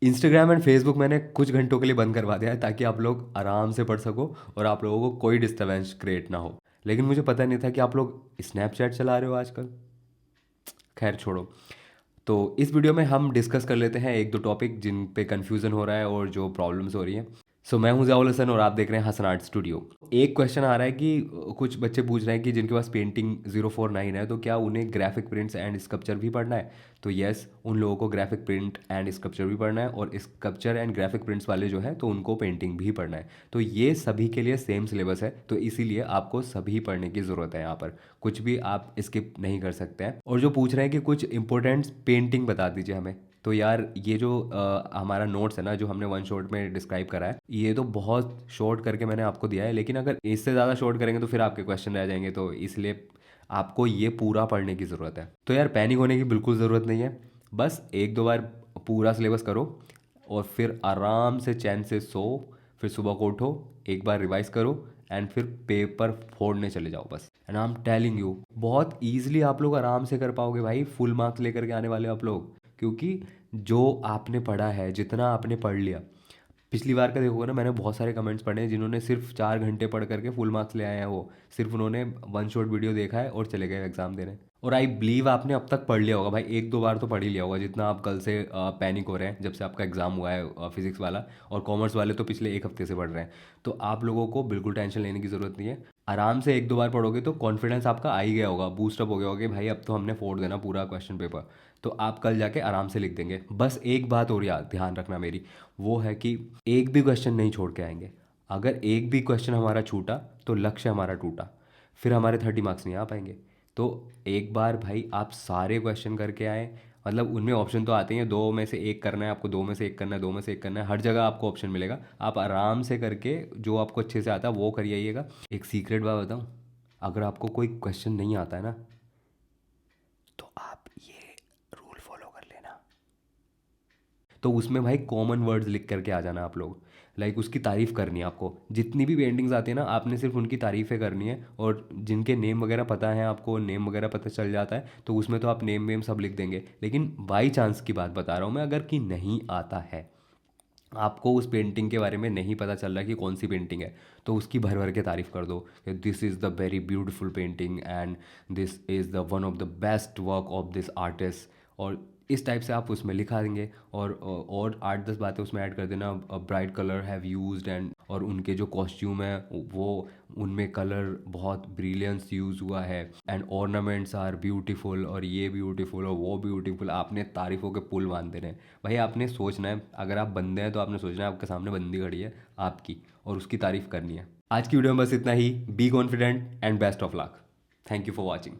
Instagram and Facebook मैंने कुछ घंटों के लिए बंद करवा दिया है ताकि आप लोग आराम से पढ़ सको और आप लोगों को कोई डिस्टर्बेंस क्रिएट ना हो। लेकिन मुझे पता नहीं था कि आप लोग स्नैपचैट चला रहे हो आजकल। खैर छोड़ो। तो इस वीडियो में हम डिस्कस कर लेते हैं एक दो टॉपिक जिन पे कन्फ्यूज़न हो रहा है और जो प्रॉब्लम्स हो रही हैं। मैं हूं ज़ियाउल हसन और आप देख रहे हैं हसन आर्ट स्टूडियो। एक क्वेश्चन आ रहा है कि कुछ बच्चे पूछ रहे हैं कि जिनके पास पेंटिंग 049 है तो क्या उन्हें ग्राफिक प्रिंट्स एंड स्कल्पचर भी पढ़ना है। तो यस, उन लोगों को ग्राफिक प्रिंट एंड स्कल्पचर भी पढ़ना है और स्कल्पचर एंड ग्राफिक प्रिंट्स वाले जो है तो उनको पेंटिंग भी पढ़ना है। तो ये सभी के लिए सेम सिलेबस है, तो इसीलिए आपको सभी पढ़ने की ज़रूरत है। यहाँ पर कुछ भी आप स्किप नहीं कर सकते हैं। और जो पूछ रहे हैं कि कुछ इंपॉर्टेंट पेंटिंग बता दीजिए हमें, तो यार ये जो हमारा नोट्स है ना, जो हमने वन शॉट में डिस्क्राइब करा है, ये तो बहुत शॉर्ट करके मैंने आपको दिया है। लेकिन अगर इससे ज़्यादा शॉर्ट करेंगे तो फिर आपके क्वेश्चन रह जाएंगे, तो इसलिए आपको ये पूरा पढ़ने की ज़रूरत है। तो यार पैनिक होने की बिल्कुल ज़रूरत नहीं है। बस एक दो बार पूरा सिलेबस करो और फिर आराम से चैन से सो, फिर सुबह को उठो, एक बार रिवाइज करो एंड फिर पेपर फोड़ने चले जाओ बस। And I am telling you, बहुत ईजिली आप लोग आराम से कर पाओगे भाई। फुल मार्क्स लेकर के आने वाले हो आप लोग, क्योंकि जो आपने पढ़ा है, जितना आपने पढ़ लिया। पिछली बार का देखोगे ना, मैंने बहुत सारे कमेंट्स पढ़े हैं जिन्होंने सिर्फ 4 घंटे पढ़ करके फुल मार्क्स ले आए हैं। वो सिर्फ उन्होंने वन शॉट वीडियो देखा है और चले गए एग्जाम देने। और आई बिलीव आपने अब तक पढ़ लिया होगा भाई, एक दो बार तो पढ़ ही लिया होगा, जितना आप कल से पैनिक हो रहे हैं जब से आपका एग्जाम हुआ है फिजिक्स वाला। और कॉमर्स वाले तो पिछले एक हफ्ते से पढ़ रहे हैं। तो आप लोगों को बिल्कुल टेंशन लेने की ज़रूरत नहीं है। आराम से एक दो बार पढ़ोगे तो कॉन्फिडेंस आपका आ ही गया होगा, बूस्टअप हो गया होगा कि भाई अब तो हमने फोड़ देना पूरा क्वेश्चन पेपर। तो आप कल जाके आराम से लिख देंगे। बस एक बात और याद ध्यान रखना मेरी, वो है कि एक भी क्वेश्चन नहीं छोड़ के आएंगे। अगर एक भी क्वेश्चन हमारा छूटा तो लक्ष्य हमारा टूटा, फिर हमारे 30 मार्क्स नहीं आ पाएंगे। तो एक बार भाई आप सारे क्वेश्चन करके आए। मतलब उनमें ऑप्शन तो आते ही हैं, दो में से एक करना है आपको, दो में से एक करना है, दो में से एक करना है, हर जगह आपको ऑप्शन मिलेगा। आप आराम से करके जो आपको अच्छे से आता है वो करिए आइएगा। एक सीक्रेट बात बताऊँ, अगर आपको कोई क्वेश्चन नहीं आता है ना, तो आप ये रूल फॉलो कर लेना। तो उसमें भाई कॉमन वर्ड्स लिख करके आ जाना आप लोग। लाइक उसकी तारीफ़ करनी है आपको। जितनी भी पेंटिंग्स आती है ना, आपने सिर्फ उनकी तारीफ़ें करनी है। और जिनके नेम वगैरह पता है, आपको नेम वगैरह पता चल जाता है, तो उसमें तो आप नेम वेम सब लिख देंगे। लेकिन बाई चांस की बात बता रहा हूँ मैं, अगर कि नहीं आता है, आपको उस पेंटिंग के बारे में नहीं पता चल रहा कि कौन सी पेंटिंग है, तो उसकी भर भर के तारीफ़ कर दो कि this is the very beautiful painting and this is the one of the best work of this artist. और इस टाइप से आप उसमें लिखा देंगे। और 8-10 बातें उसमें ऐड कर देना, bright colour have used and, और उनके जो कॉस्ट्यूम है वो, उनमें कलर बहुत ब्रिलियंस यूज़ हुआ है। एंड ऑर्नामेंट्स आर ब्यूटीफुल, और ये ब्यूटीफुल और वो ब्यूटीफुल। आपने तारीफ़ों के पुल बांध देने हैं भाई। आपने सोचना है, अगर आप बंदे हैं तो आपने सोचना है आपके सामने बंदी खड़ी है आपकी, और उसकी तारीफ़ करनी है। आज की वीडियो में बस इतना ही। Be confident and best of luck. Thank you for watching.